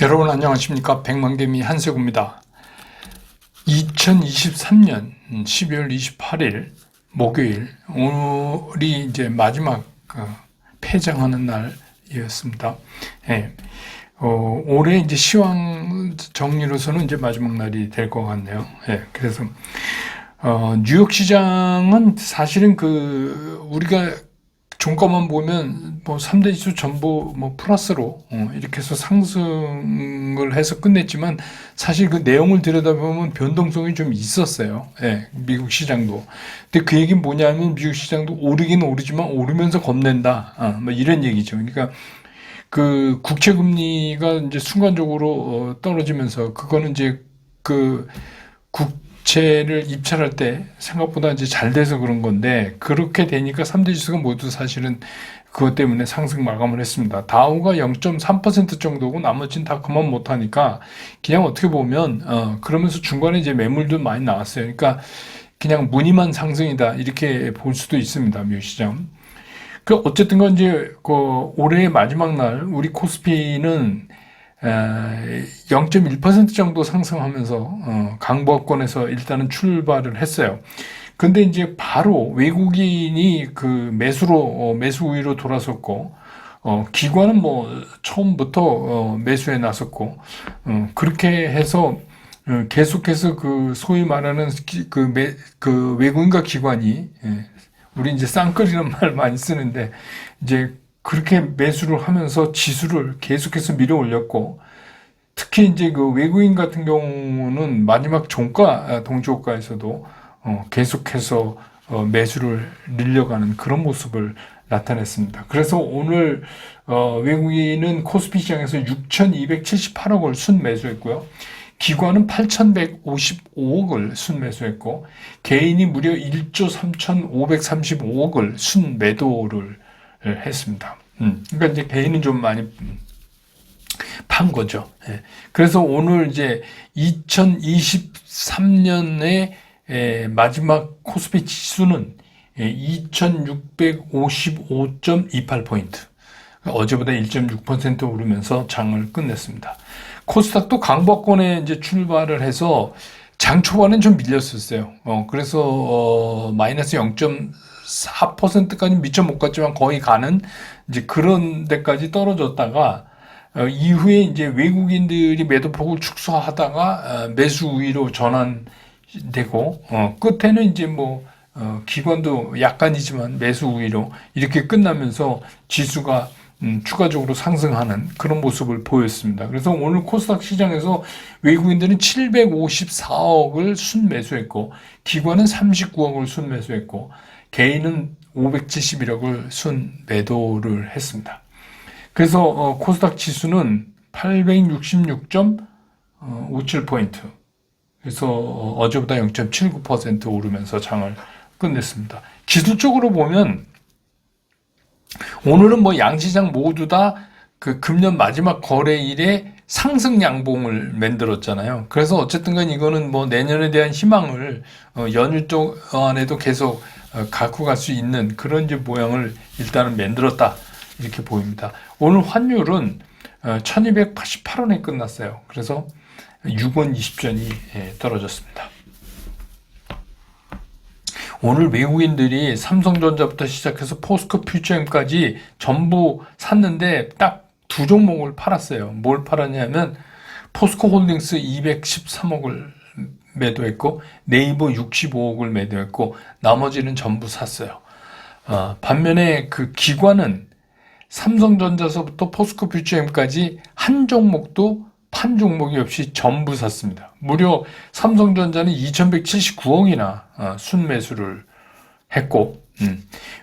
여러분 안녕하십니까? 백만개미 한세구입니다. 2023년 12월 28일 목요일 오늘이 이제 마지막 폐장하는 날이었습니다. 예. 올해 이제 시황 정리로서는 이제 마지막 날이 될 것 같네요. 예. 그래서 뉴욕 시장은 사실은 우리가 종가만 보면 뭐 3대 지수 전부 뭐 플러스로 이렇게 해서 상승을 해서 끝냈지만 사실 그 내용을 들여다보면 변동성이 좀 있었어요. 예, 미국 시장도. 근데 그 얘기는 뭐냐면 미국 시장도 오르긴 오르지만 오르면서 겁낸다. 뭐 이런 얘기죠. 그러니까 그 국채 금리가 이제 순간적으로 떨어지면서 그거는 이제 국채를 입찰할 때 생각보다 이제 잘 돼서 그런 건데 그렇게 되니까 3대 지수가 모두 사실은 그것 때문에 상승 마감을 했습니다. 다우가 0.3% 정도고 나머지는 다 그만 못하니까 그냥 어떻게 보면 그러면서 중간에 이제 매물도 많이 나왔어요. 그러니까 그냥 무늬만 상승이다 이렇게 볼 수도 있습니다. 미국 시장. 어쨌든 건 이제 올해의 마지막 날 우리 코스피는 0.1% 정도 상승하면서 강보합권에서 일단은 출발을 했어요. 근데 이제 바로 외국인이 매수 우위로 돌아섰고 기관은 뭐 처음부터 매수에 나섰고 그렇게 해서 계속해서 소위 말하는 외국인과 기관이 우리 이제 쌍끌이라는 말 많이 쓰는데 이제 그렇게 매수를 하면서 지수를 계속해서 밀어 올렸고 특히 이제 외국인 같은 경우는 마지막 종가 동시호가에서도 계속해서 매수를 늘려가는 그런 모습을 나타냈습니다. 그래서 오늘 외국인은 코스피 시장에서 6,278억을 순매수했고요. 기관은 8,155억을 순매수했고 개인이 무려 1조 3,535억을 순매도를 했습니다. 그러니까 이제 개인은 좀 많이 판 거죠. 예. 그래서 오늘 이제 2023년의 마지막 코스피 지수는 2,655.28포인트. 어제보다 1.6% 오르면서 장을 끝냈습니다. 코스닥도 강보권에 이제 출발을 해서 장 초반엔 좀 밀렸었어요. 그래서 마이너스 0.4%까지 미처 못 갔지만 거의 가는 이제 그런 데까지 떨어졌다가 이후에 이제 외국인들이 매도폭을 축소하다가 매수 우위로 전환되고 끝에는 이제 기관도 약간이지만 매수 우위로 이렇게 끝나면서 지수가 추가적으로 상승하는 그런 모습을 보였습니다. 그래서 오늘 코스닥 시장에서 외국인들은 754억을 순매수했고 기관은 39억을 순매수했고 개인은 571억을 순매도를 했습니다. 그래서 코스닥 지수는 866.57포인트 그래서 어제보다 0.79% 오르면서 장을 끝냈습니다. 기술적으로 보면 오늘은 양시장 모두 다 금년 마지막 거래일에 상승 양봉을 만들었잖아요. 그래서 어쨌든 간 이거는 내년에 대한 희망을 연휴 동안에도 계속 갖고 갈 수 있는 그런 이제 모양을 일단은 만들었다. 이렇게 보입니다. 오늘 환율은 1288원에 끝났어요. 그래서 6원 20전이 떨어졌습니다. 오늘 외국인들이 삼성전자부터 시작해서 포스코 퓨처엠까지 전부 샀는데 딱 두 종목을 팔았어요. 뭘 팔았냐면 포스코 홀딩스 213억을 매도했고 네이버 65억을 매도했고 나머지는 전부 샀어요. 반면에 기관은 삼성전자서부터 포스코 퓨처엠까지 한 종목도 판 종목이 없이 전부 샀습니다. 무려 삼성전자는 2,179억이나 순매수를 했고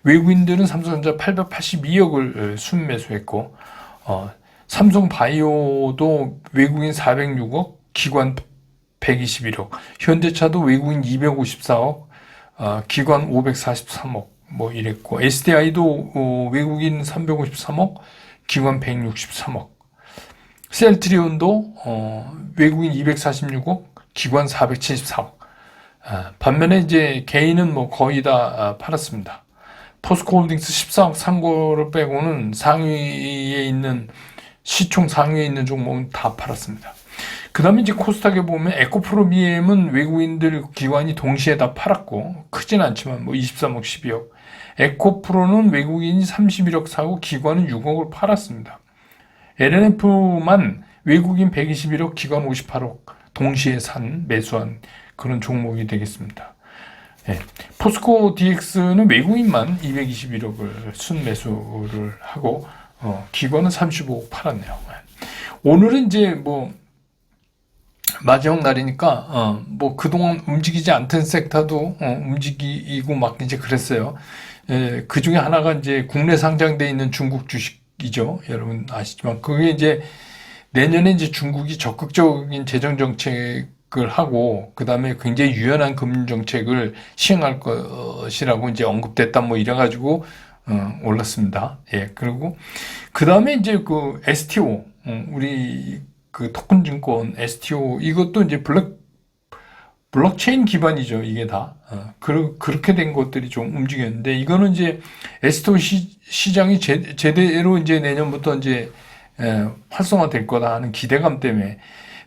외국인들은 삼성전자 882억을 순매수했고 삼성바이오도 외국인 406억, 기관 121억, 현대차도 외국인 254억, 기관 543억 이랬고 SDI도 외국인 353억, 기관 163억. 셀트리온도 외국인 246억, 기관 474억. 반면에 이제 개인은 거의 다 팔았습니다. 포스코홀딩스 14억 산 거를 빼고는 상위에 있는 시총 상위에 있는 종목은 다 팔았습니다. 그 다음에 이제 코스닥에 보면 에코프로 BM은 외국인들 기관이 동시에 다 팔았고, 크진 않지만 뭐 23억, 12억. 에코프로는 외국인이 31억 사고 기관은 6억을 팔았습니다. LNF만 외국인 121억, 기관 58억 동시에 매수한 그런 종목이 되겠습니다. 네. 포스코 DX는 외국인만 221억을 순매수를 하고 기관은 35억 팔았네요. 오늘은 이제 뭐 마지막 날이니까 뭐 그동안 움직이지 않던 섹터도 움직이고 막 이제 그랬어요. 그 중에 하나가 이제 국내 상장돼 있는 중국 주식이죠. 여러분 아시지만 그게 이제 내년에 이제 중국이 적극적인 재정 정책을 하고 그 다음에 굉장히 유연한 금융 정책을 시행할 것이라고 이제 언급됐다 뭐 이래가지고 올랐습니다. 예, 그리고 그 다음에 이제 그 STO 우리 그 토큰 증권 STO 이것도 이제 블록체인 기반이죠. 이게 다 그렇게 된 것들이 좀 움직였는데 이거는 이제 STO 시장이 제대로 이제 내년부터 이제 활성화될 거다 하는 기대감 때문에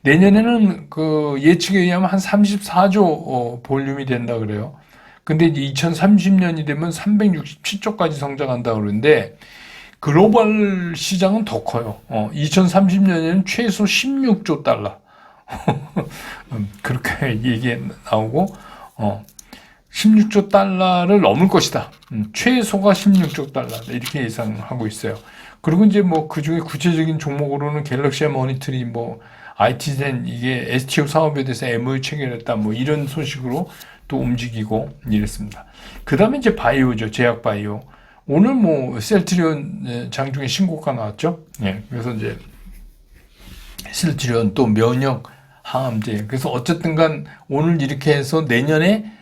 내년에는 그 예측에 의하면 한 34조 볼륨이 된다 그래요. 근데 이제 2030년이 되면 367조까지 성장한다 그러는데 글로벌 시장은 더 커요. 2030년에는 최소 16조 달러. 그렇게 얘기 나오고, 16조 달러를 넘을 것이다. 최소가 16조 달러. 이렇게 예상하고 있어요. 그리고 이제 뭐 그 중에 구체적인 종목으로는 갤럭시 모니터리 뭐 IT젠 이게 STO 사업에 대해서 MOU 체결했다 뭐 이런 소식으로 또 움직이고 이랬습니다. 그 다음에 이제 바이오죠. 제약 바이오. 오늘 뭐 셀트리온 장중에 신고가 나왔죠. 예. 그래서 이제 셀트리온 또 면역 항암제. 그래서 어쨌든 간 오늘 이렇게 해서 내년에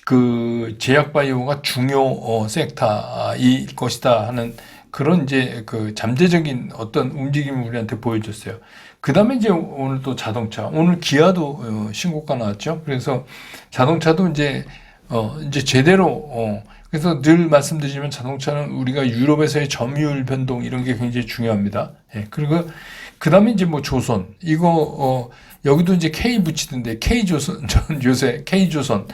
그 제약 바이오가 중요 섹터일 것이다 하는 그런 이제 그 잠재적인 어떤 움직임을 우리한테 보여줬어요. 그 다음에 이제 오늘 또 자동차. 오늘 기아도 신고가 나왔죠. 그래서 자동차도 이제 제대로 그래서 늘 말씀드리지만 자동차는 우리가 유럽에서의 점유율 변동 이런 게 굉장히 중요합니다. 예, 그리고 그 다음에 이제 뭐 조선 이거 여기도 이제 K 붙이던데 K조선 요새 K조선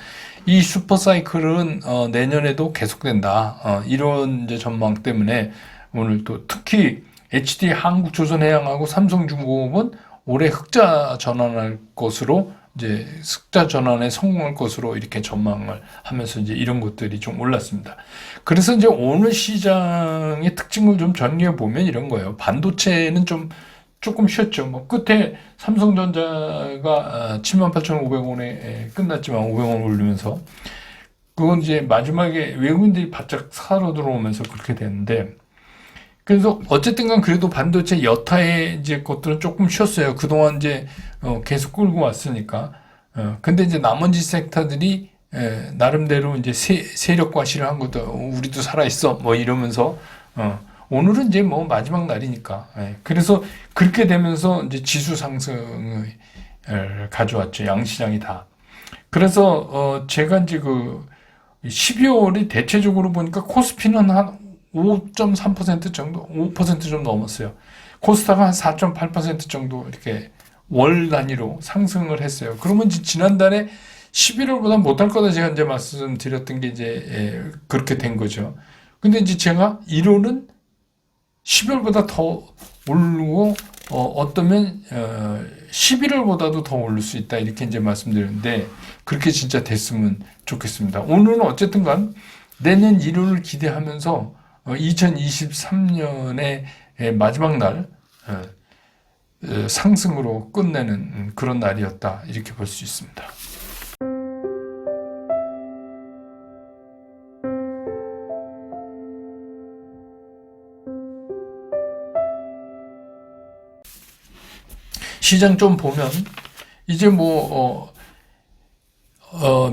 이 슈퍼사이클은 내년에도 계속된다. 이런 이제 전망 때문에 오늘 또 특히 HD 한국조선해양하고 삼성중공업은 올해 흑자 전환할 것으로 이제 흑자 전환에 성공할 것으로 이렇게 전망을 하면서 이제 이런 것들이 좀 올랐습니다. 그래서 이제 오늘 시장의 특징을 좀 정리해 보면 이런 거예요. 반도체는 조금 쉬었죠. 뭐 끝에 삼성전자가 78,500원에 끝났지만 500원 올리면서 그건 이제 마지막에 외국인들이 바짝 사러 들어오면서 그렇게 됐는데 그래서 어쨌든 간 그래도 반도체 여타의 이제 것들은 조금 쉬었어요. 그동안 이제 계속 끌고 왔으니까. 근데 이제 나머지 섹터들이 나름대로 이제 세력 과시를 한 것도 우리도 살아있어 뭐 이러면서 오늘은 이제 뭐 마지막 날이니까. 그래서 그렇게 되면서 이제 지수 상승을 가져왔죠. 양시장이 다. 그래서 제가 이제 그 12월이 대체적으로 보니까 코스피는 한 5.3% 정도, 5% 좀 넘었어요. 코스닥은 한 4.8% 정도 이렇게 월 단위로 상승을 했어요. 그러면 지난달에 11월보다 못할 거다 제가 이제 말씀드렸던 게 이제 그렇게 된 거죠. 근데 이제 제가 1월은 12월보다 더 오르고 어떠면 11월보다도 더 오를 수 있다 이렇게 이제 말씀드렸는데 그렇게 진짜 됐으면 좋겠습니다. 오늘은 어쨌든 간 내년 1월을 기대하면서 2023년의 마지막 날 상승으로 끝내는 그런 날이었다 이렇게 볼 수 있습니다. 시장 좀 보면 이제 뭐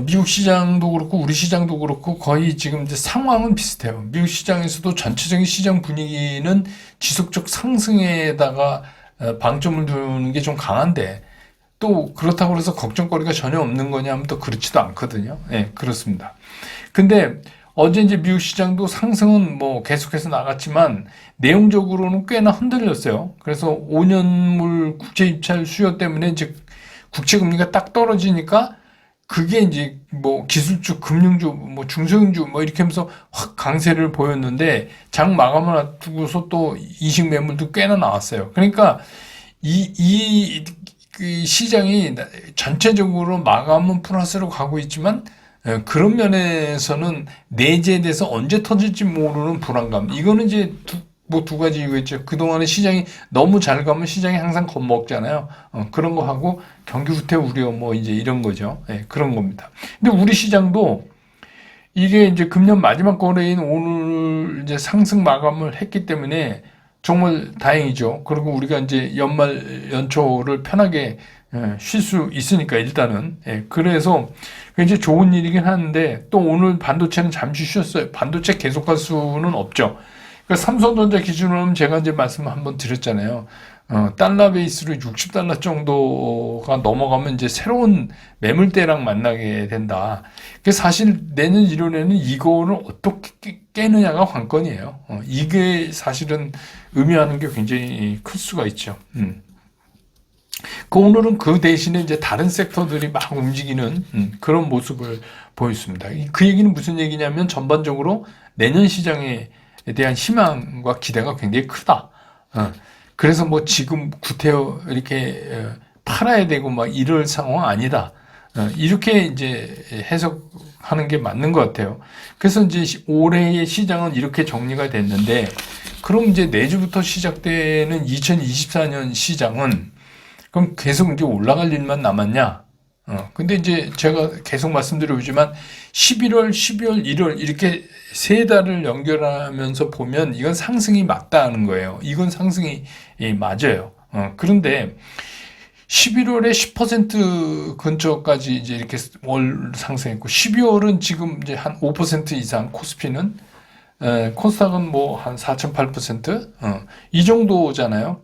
미국 시장도 그렇고 우리 시장도 그렇고 거의 지금 이제 상황은 비슷해요. 미국 시장에서도 전체적인 시장 분위기는 지속적 상승에다가 방점을 두는 게 좀 강한데 또 그렇다고 해서 걱정거리가 전혀 없는 거냐 하면 또 그렇지도 않거든요. 예, 그렇습니다. 근데 어제 이제 미국 시장도 상승은 뭐 계속해서 나갔지만 내용적으로는 꽤나 흔들렸어요. 그래서 5년물 국채 입찰 수요 때문에 이제 국채 금리가 딱 떨어지니까 그게 이제 뭐 기술주, 금융주, 뭐 중소형주 뭐 이렇게 하면서 확 강세를 보였는데 장 마감을 앞두고서 또 이식 매물도 꽤나 나왔어요. 그러니까 그 시장이 전체적으로 마감은 플러스로 가고 있지만 그런 면에서는 내재돼서 언제 터질지 모르는 불안감. 이거는 이제 두 가지 이유가 있죠. 그동안에 시장이 너무 잘 가면 시장이 항상 겁먹잖아요. 그런 거 하고 경기 후퇴 우려 뭐 이제 이런 거죠. 예, 그런 겁니다. 근데 우리 시장도 이게 이제 금년 마지막 거래인 오늘 이제 상승 마감을 했기 때문에 정말 다행이죠. 그리고 우리가 이제 연말 연초를 편하게 쉴 수 있으니까 일단은 그래서 굉장히 좋은 일이긴 하는데 또 오늘 반도체는 잠시 쉬었어요. 반도체 계속 갈 수는 없죠. 그러니까 삼성전자 기준으로 하면 제가 이제 말씀 한번 드렸잖아요. 달러 베이스로 60달러 정도가 넘어가면 이제 새로운 매물대랑 만나게 된다. 그 사실 내년 1월에는 이거를 어떻게 깨느냐가 관건이에요. 이게 사실은 의미하는 게 굉장히 클 수가 있죠. 오늘은 그 대신에 이제 다른 섹터들이 막 움직이는 그런 모습을 보였습니다. 그 얘기는 무슨 얘기냐면 전반적으로 내년 시장에 대한 희망과 기대가 굉장히 크다. 그래서 뭐 지금 구태여 이렇게 팔아야 되고 막 이럴 상황 아니다. 이렇게 이제 해석하는 게 맞는 것 같아요. 그래서 이제 올해의 시장은 이렇게 정리가 됐는데, 그럼 이제 내주부터 시작되는 2024년 시장은 그럼 계속 이제 올라갈 일만 남았냐? 근데 이제 제가 계속 말씀드려보지만 11월, 12월, 1월 이렇게 세 달을 연결하면서 보면 이건 상승이 맞다는 거예요. 이건 상승이 맞아요. 그런데 11월에 10% 근처까지 이제 이렇게 월 상승했고 12월은 지금 이제 한 5% 이상 코스피는 코스닥은 뭐 한 4.8%? 이 정도잖아요.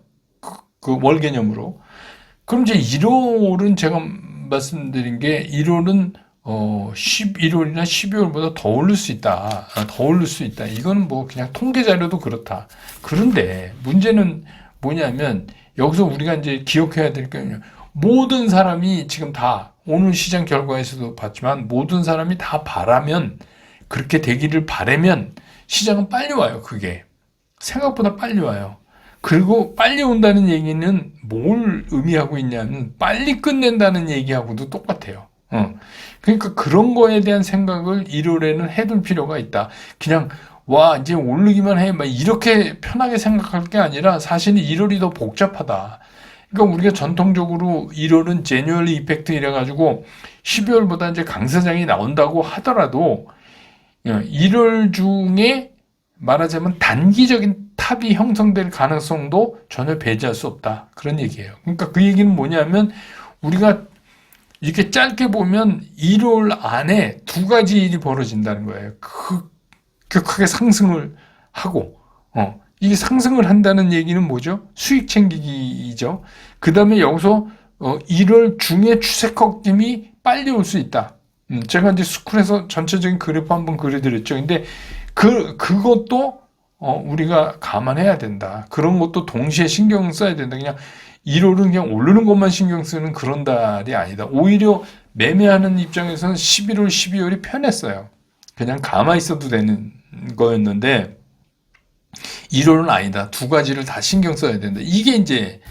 그 월 개념으로. 그럼 이제 1월은 제가 말씀드린 게 1월은 11월이나 12월보다 더 오를 수 있다. 더 오를 수 있다. 이건 뭐 그냥 통계 자료도 그렇다. 그런데 문제는 뭐냐면 여기서 우리가 이제 기억해야 될 게 모든 사람이 지금 다 오늘 시장 결과에서도 봤지만 모든 사람이 다 바라면 그렇게 되기를 바라면 시장은 빨리 와요. 그게 생각보다 빨리 와요. 그리고 빨리 온다는 얘기는 뭘 의미하고 있냐면 빨리 끝낸다는 얘기하고도 똑같아요. 그러니까 그런 거에 대한 생각을 1월에는 해둘 필요가 있다. 그냥 와 이제 오르기만 해 막 이렇게 편하게 생각할 게 아니라 사실은 1월이 더 복잡하다. 그러니까 우리가 전통적으로 1월은 제뉴얼리 이펙트 이래 가지고 12월보다 이제 강세장이 나온다고 하더라도 1월 중에 말하자면 단기적인 탑이 형성될 가능성도 전혀 배제할 수 없다. 그런 얘기예요. 그러니까 그 얘기는 뭐냐면 우리가 이렇게 짧게 보면 1월 안에 두 가지 일이 벌어진다는 거예요. 급격하게 상승을 하고, 이게 상승을 한다는 얘기는 뭐죠? 수익 챙기기죠. 그 다음에 여기서 1월 중에 추세 꺾임이 빨리 올 수 있다. 제가 이제 스쿨에서 전체적인 그래프 한번 그려드렸죠. 근데 그것도 우리가 감안해야 된다. 그런 것도 동시에 신경 써야 된다. 그냥 1월은 그냥 오르는 것만 신경 쓰는 그런 달이 아니다. 오히려 매매하는 입장에서는 11월, 12월이 편했어요. 그냥 가만히 있어도 되는 거였는데 1월은 아니다. 두 가지를 다 신경 써야 된다. 이게 이제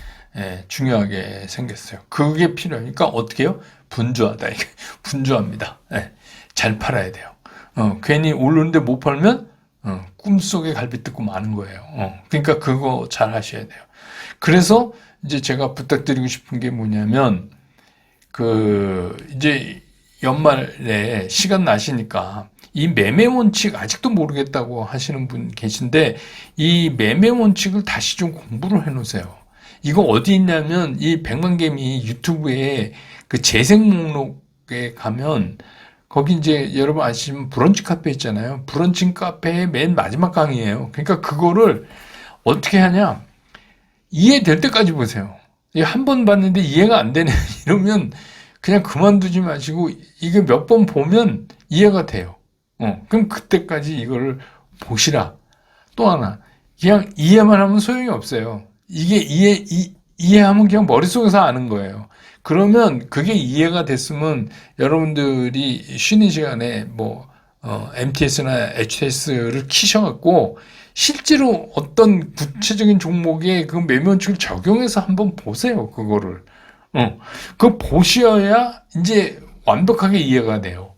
중요하게 생겼어요. 그게 필요하니까 어떻게 해요? 분주하다. 분주합니다. 잘 팔아야 돼요. 괜히 오르는데 못 팔면 꿈속에 갈비 뜯고 마는 거예요. 그러니까 그거 잘 하셔야 돼요. 그래서 이제 제가 부탁드리고 싶은 게 뭐냐면 이제 연말에 시간 나시니까 이 매매 원칙 아직도 모르겠다고 하시는 분 계신데 이 매매 원칙을 다시 좀 공부를 해놓으세요. 이거 어디 있냐면 이 백만개미 유튜브에 그 재생 목록에 가면 거기 이제 여러분 아시면 브런치 카페 있잖아요. 브런치 카페의 맨 마지막 강의예요. 그러니까 그거를 어떻게 하냐? 이해될 때까지 보세요. 한 번 봤는데 이해가 안 되네 이러면 그냥 그만두지 마시고 이게 몇 번 보면 이해가 돼요. 그럼 그때까지 이거를 보시라. 또 하나, 그냥 이해만 하면 소용이 없어요. 이게 이해하면 그냥 머릿속에서 아는 거예요. 그러면 그게 이해가 됐으면 여러분들이 쉬는 시간에 MTS나 HTS를 키셔갖고 실제로 어떤 구체적인 종목에 그 매매원칙을 적용해서 한번 보세요. 그거를. 그거 보셔야 이제 완벽하게 이해가 돼요.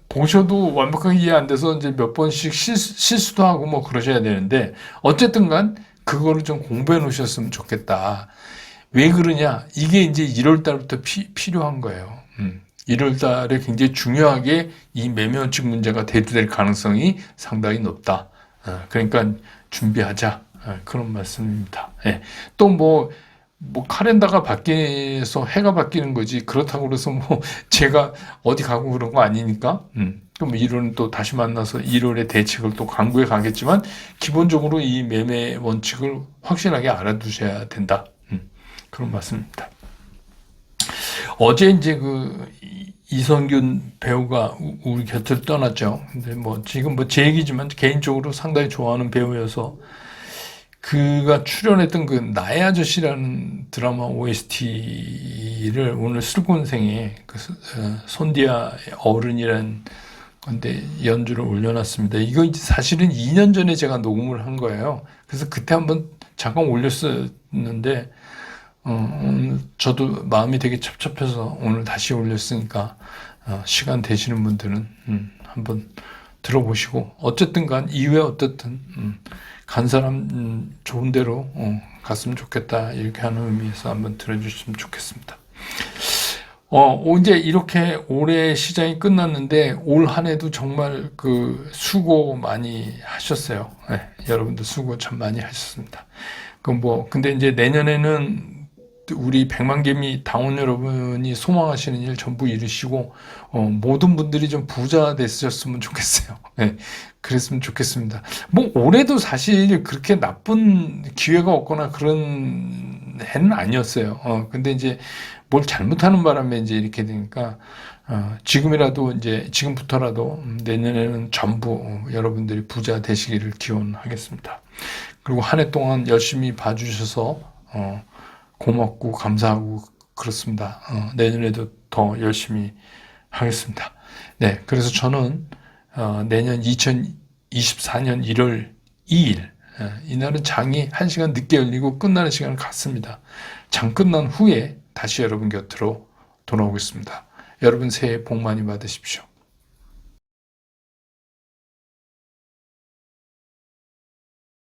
보셔도 완벽하게 이해 안 돼서 이제 몇 번씩 실수도 하고 그러셔야 되는데, 어쨌든 간, 그거를 좀 공부해 놓으셨으면 좋겠다. 왜 그러냐? 이게 이제 1월 달부터 필요한 거예요. 1월 달에 굉장히 중요하게 이 매매원칙 문제가 대두될 가능성이 상당히 높다. 그러니까 준비하자. 그런 말씀입니다. 예. 또 카렌더가 바뀌어서 해가 바뀌는 거지. 그렇다고 그래서 제가 어디 가고 그런 거 아니니까. 그럼 1월은 또 다시 만나서 1월의 대책을 또 강구해 가겠지만, 기본적으로 이 매매 원칙을 확실하게 알아두셔야 된다. 그런 말씀입니다. 어제 이제 이성균 배우가 우리 곁을 떠났죠. 근데 지금 제 얘기지만 개인적으로 상당히 좋아하는 배우여서, 그가 출연했던 그 나의 아저씨라는 드라마 OST를 오늘 슬곤생에 손디아 어른이라는 건데 연주를 올려놨습니다. 이거 사실은 2년 전에 제가 녹음을 한 거예요. 그래서 그때 한번 잠깐 올렸었는데, 저도 마음이 되게 첩첩해서 오늘 다시 올렸으니까, 시간 되시는 분들은, 한번 들어보시고, 어쨌든 간, 이후에 어떻든, 간 사람, 좋은 데로, 갔으면 좋겠다. 이렇게 하는 의미에서 한번 들어주시면 좋겠습니다. 이제 이렇게 올해 시장이 끝났는데, 올 한 해도 정말 수고 많이 하셨어요. 네, 여러분들 수고 참 많이 하셨습니다. 근데 이제 내년에는 우리 백만개미 당원 여러분이 소망하시는 일 전부 이루시고, 모든 분들이 좀 부자 됐으셨으면 좋겠어요. 네, 그랬으면 좋겠습니다. 올해도 사실 그렇게 나쁜 기회가 없거나 그런 해는 아니었어요. 근데 이제 뭘 잘못하는 바람에 이제 이렇게 되니까, 지금부터라도 내년에는 전부 여러분들이 부자 되시기를 기원하겠습니다. 그리고 한 해 동안 열심히 봐주셔서, 고맙고 감사하고 그렇습니다. 내년에도 더 열심히 하겠습니다. 네, 그래서 저는 내년 2024년 1월 2일 이날은 장이 1시간 늦게 열리고 끝나는 시간을 갖습니다. 장 끝난 후에 다시 여러분 곁으로 돌아오겠습니다. 여러분 새해 복 많이 받으십시오.